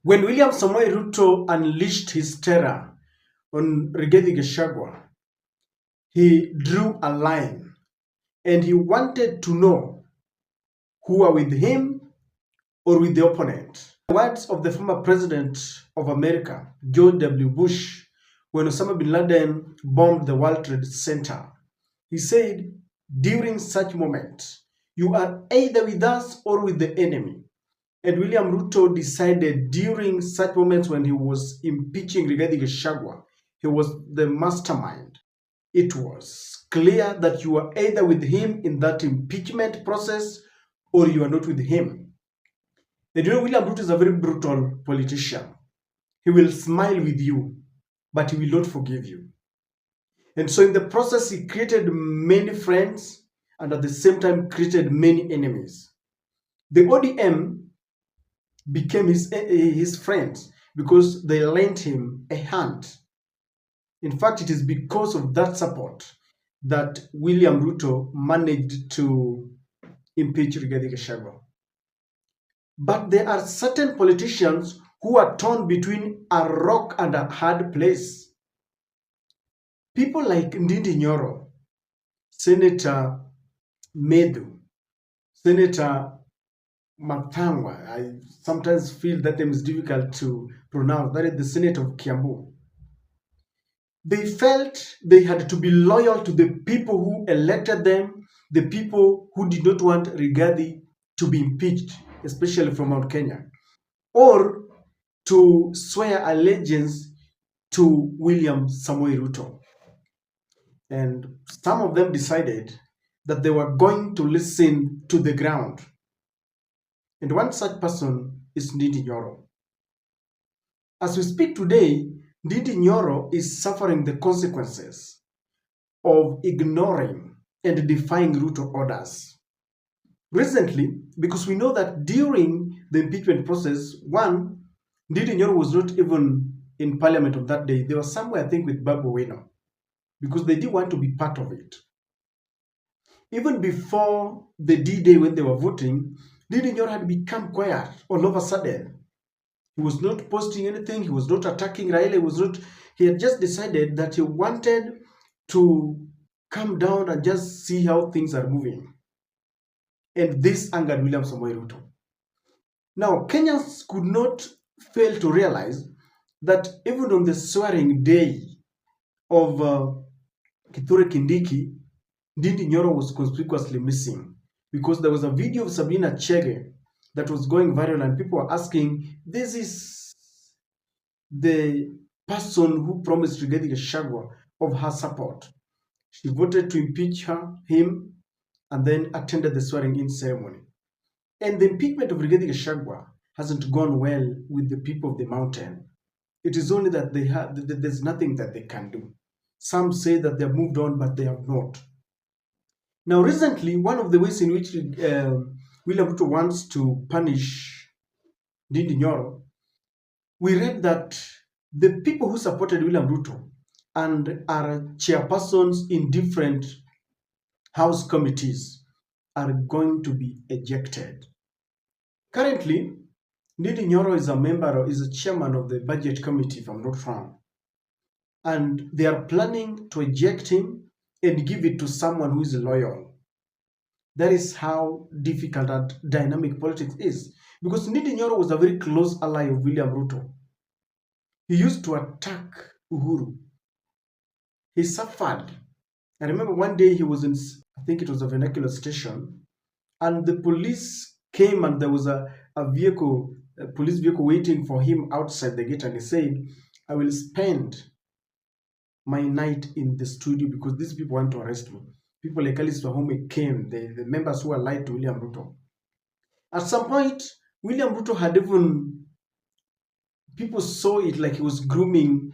When William Samoei Ruto unleashed his terror on Rigathi Gachagua, he drew a line and he wanted to know who are with him or with the opponent. The words of the former president of America, George W. Bush, when Osama bin Laden bombed the World Trade Center, he said, during such moments, you are either with us or with the enemy. And William Ruto decided during such moments when he was impeaching Rigathi Gachagua, he was the mastermind. It was clear that you are either with him in that impeachment process or you are not with him. And you know, William Ruto is a very brutal politician. He will smile with you, but he will not forgive you. And so in the process, he created many friends and at the same time created many enemies. The ODM became his friends because they lent him a hand. In fact, it is because of that support that William Ruto managed to impeach Rigathi Gachagua. But there are certain politicians who are torn between a rock and a hard place. People like Ndindi Nyoro, Senator Medu, Senator Matangwa. I sometimes feel that name is difficult to pronounce. That is the Senate of Kiambu. They felt they had to be loyal to the people who elected them, the people who did not want Rigathi to be impeached, especially from Mount Kenya, or to swear allegiance to William Samoei Ruto. And some of them decided that they were going to listen to the ground. And one such person is Ndindi Nyoro. As we speak today, Ndindi Nyoro is suffering the consequences of ignoring and defying Ruto orders. Recently, because we know that during the impeachment process, one, Ndindi Nyoro was not even in parliament on that day. They were somewhere, I think, with Babu Weno, because they didn't want to be part of it. Even before the D-Day when they were voting, Ndindi Nyoro had become quiet all of a sudden. He was not posting anything. He was not attacking Raila. He had just decided that he wanted to come down and just see how things are moving. And this angered William Samoei Ruto. Now, Kenyans could not fail to realize that even on the swearing day of Kithure Kindiki, Ndindi Nyoro was conspicuously missing because there was a video of Sabina Chege that was going viral and people were asking, this is the person who promised Rigathi Gachagua of her support. She voted to impeach him and then attended the swearing-in ceremony. And the impeachment of Rigathi Gachagua hasn't gone well with the people of the mountain. It is only that there's nothing that they can do. Some say that they have moved on, but they have not. Now, recently, one of the ways in which William Ruto wants to punish Ndindi Nyoro, we read that the people who supported William Ruto and are chairpersons in different house committees are going to be ejected. Currently, Ndindi Nyoro is a chairman of the budget committee, if I'm not wrong. And they are planning to eject him and give it to someone who is loyal. That is how difficult and dynamic politics is. Because Ndindi Nyoro was a very close ally of William Ruto. He used to attack Uhuru. He suffered. I remember one day he was in, I think it was a vernacular station, and the police came and there was a police vehicle waiting for him outside the gate, and he said, I will spend my night in the studio because these people want to arrest me. People like Alice Wahome came, the members who allied to William Ruto. At some point, William Ruto had even, people saw it like he was grooming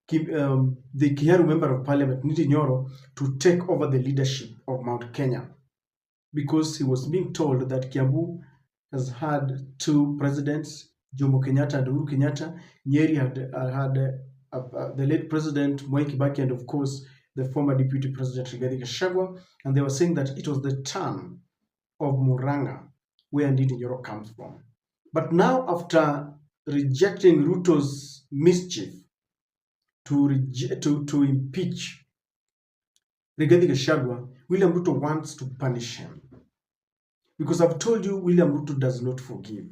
the Kiharu member of parliament, Ndindi Nyoro, to take over the leadership of Mount Kenya, because he was being told that Kiambu has had two presidents, Jomo Kenyatta and Uhuru Kenyatta. Nyeri had the late president Mwai Kibaki, and of course the former deputy president Rigathi Gachagua, and they were saying that it was the turn of Muranga, where Ndindi Nyoro comes from. But now, after rejecting Ruto's mischief to impeach Rigathi Gachagua, William Ruto wants to punish him. Because I've told you, William Ruto does not forgive.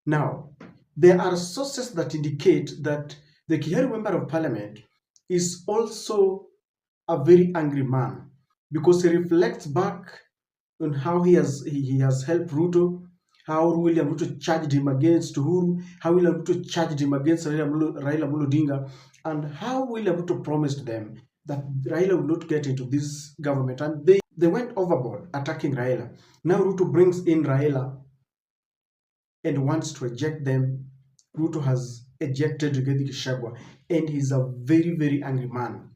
Now, there are sources that indicate that the Kiheru Member of Parliament is also a very angry man because he reflects back on how he has helped Ruto, how William Ruto charged him against Uhuru, how William Ruto charged him against Raila Amolo Odinga, and how William Ruto promised them that Raila would not get into this government, and they went overboard attacking Raila. Now Ruto brings in Raila and wants to eject them. Ruto has ejected Rigathi Gachagua, and he's a very, very angry man.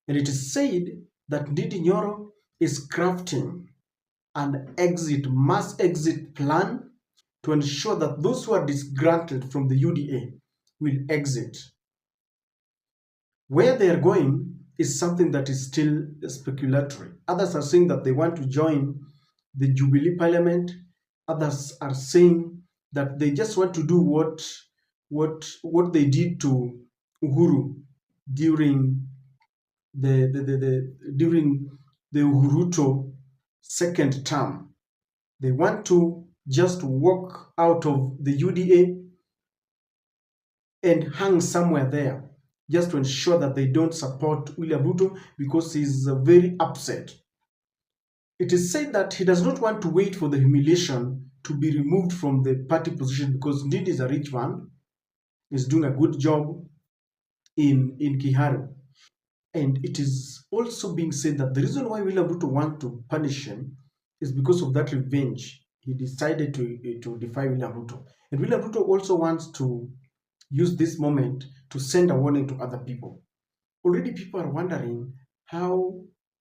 And it is said that Ndindi Nyoro is crafting an mass exit plan to ensure that those who are disgruntled from the UDA will exit. Where they are going is something that is still speculatory. Others are saying that they want to join the Jubilee Parliament. Others are saying that they just want to do what they did to Uhuru during during the Uhuruto second term. They want to just walk out of the UDA and hang somewhere there just to ensure that they don't support William Ruto because he's very upset. It is said that he does not want to wait for the humiliation to be removed from the party position because Ndindi is a rich man, is doing a good job in Kiharu. And it is also being said that the reason why William Ruto wants to punish him is because of that revenge. He decided to defy William Ruto. And William Ruto also wants to use this moment to send a warning to other people. Already people are wondering how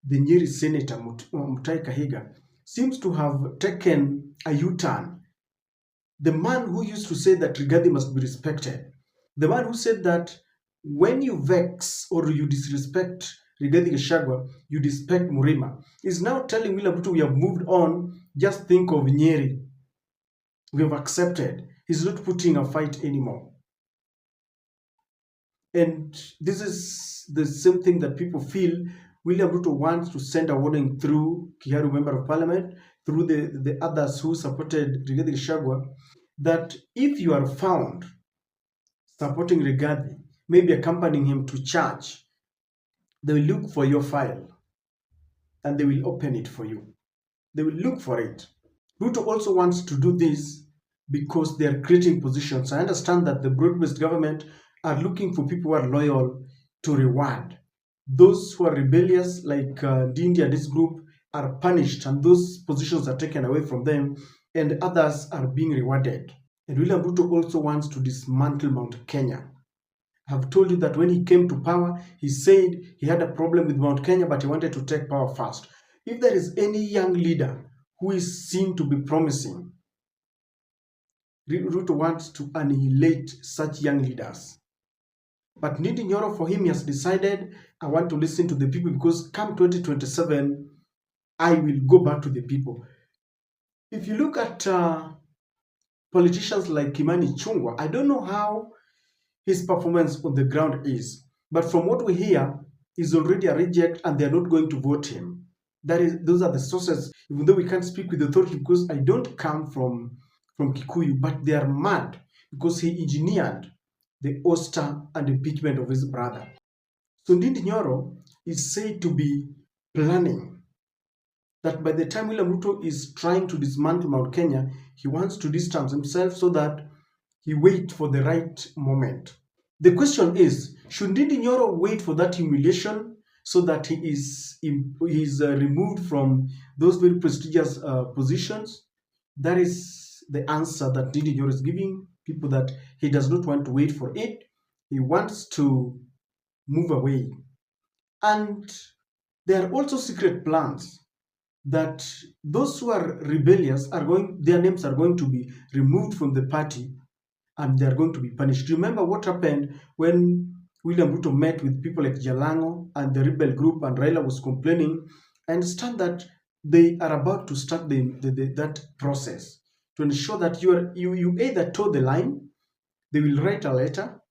the Nyeri Senator Mutahi Kahiga seems to have taken a U-turn. The man who used to say that Rigathi must be respected, the man who said that when you vex or you disrespect Rigathi Gachagua, you disrespect Murima, is now telling William Ruto we have moved on, just think of Nyeri. We have accepted. He's not putting a fight anymore. And this is the same thing that people feel. William Ruto wants to send a warning through Kiharu Member of Parliament, through the others who supported Rigathi Gachagua, that if you are found supporting Rigathi, maybe accompanying him to church, they will look for your file and they will open it for you. They will look for it. Ruto also wants to do this because they are creating positions. I understand that the broad-based government are looking for people who are loyal to reward. Those who are rebellious, like Ndindi and this group, are punished and those positions are taken away from them, and others are being rewarded. And William Ruto also wants to dismantle Mount Kenya. I have told you that when he came to power, he said he had a problem with Mount Kenya, but he wanted to take power first. If there is any young leader who is seen to be promising, Ruto wants to annihilate such young leaders. But Ndindi Nyoro, for him, he has decided, I want to listen to the people because come 2027, I will go back to the people. If you look at politicians like Kimani Ichung'wah, I don't know how his performance on the ground is. But from what we hear, he's already a reject and they're not going to vote him. Those are the sources, even though we can't speak with authority because I don't come from Kikuyu, but they are mad because he engineered the ouster and impeachment of his brother. So Ndindi Nyoro is said to be planning that by the time William Ruto is trying to dismantle Mount Kenya, he wants to distance himself so that he waits for the right moment. The question is, should Ndindi Nyoro wait for that humiliation so that he is removed from those very prestigious positions? That is the answer that Ndindi Nyoro is giving people, that he does not want to wait for it. He wants to move away. And there are also secret plans that those who are rebellious their names are going to be removed from the party and they are going to be punished. Remember what happened when William Ruto met with people like Jalango and the rebel group and Raila was complaining. I understand that they are about to start that process to ensure that you either toe the line They will write a letter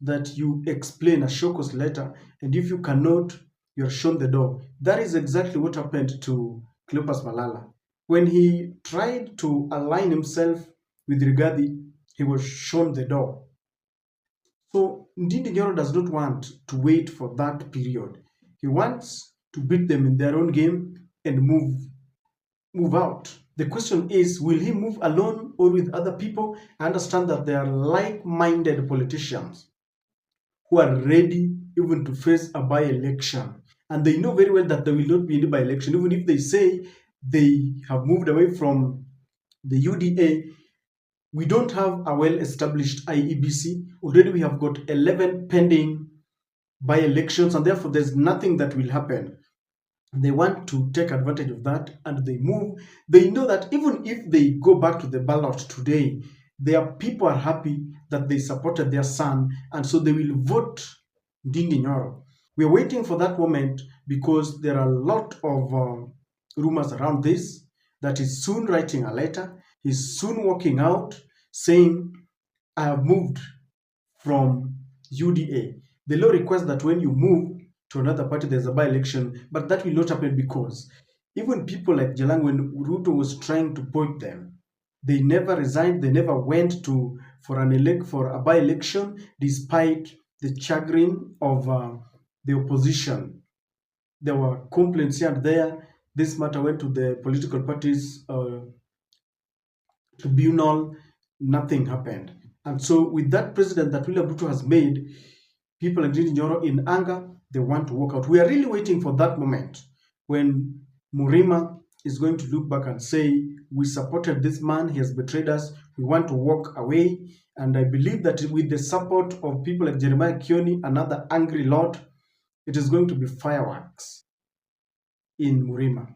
that you explain, a show cause letter, and if you cannot, you're shown the door. That is exactly what happened to Cleopas Malala. When he tried to align himself with Rigathi, he was shown the door. So Ndindi Nyoro does not want to wait for that period. He wants to beat them in their own game and move out. The question is, will he move alone or with other people? I understand that they are like-minded politicians who are ready even to face a by-election. And they know very well that there will not be any by-election. Even if they say they have moved away from the UDA, we don't have a well-established IEBC. Already we have got 11 pending by-elections, and therefore there's nothing that will happen. They want to take advantage of that and they move. They know that even if they go back to the ballot today, their people are happy that they supported their son, and so they will vote Ndindi Nyoro. We are waiting for that moment because there are a lot of rumors around this, that he's soon writing a letter, he's soon walking out saying, I have moved from UDA. The law requires that when you move to another party, there's a by-election, but that will not happen because even people like Jalang, when Ruto was trying to point them, they never resigned, they never went to for a by-election, despite the chagrin of the opposition. There were complaints here and there. This matter went to the political parties tribunal, nothing happened. And so with that president that William Ruto has made, people like Ndindi Nyoro in anger, they want to walk out. We are really waiting for that moment when Murima is going to look back and say, we supported this man, he has betrayed us, we want to walk away. And I believe that with the support of people like Jeremiah Kioni, another angry lord, it is going to be fireworks in Murima.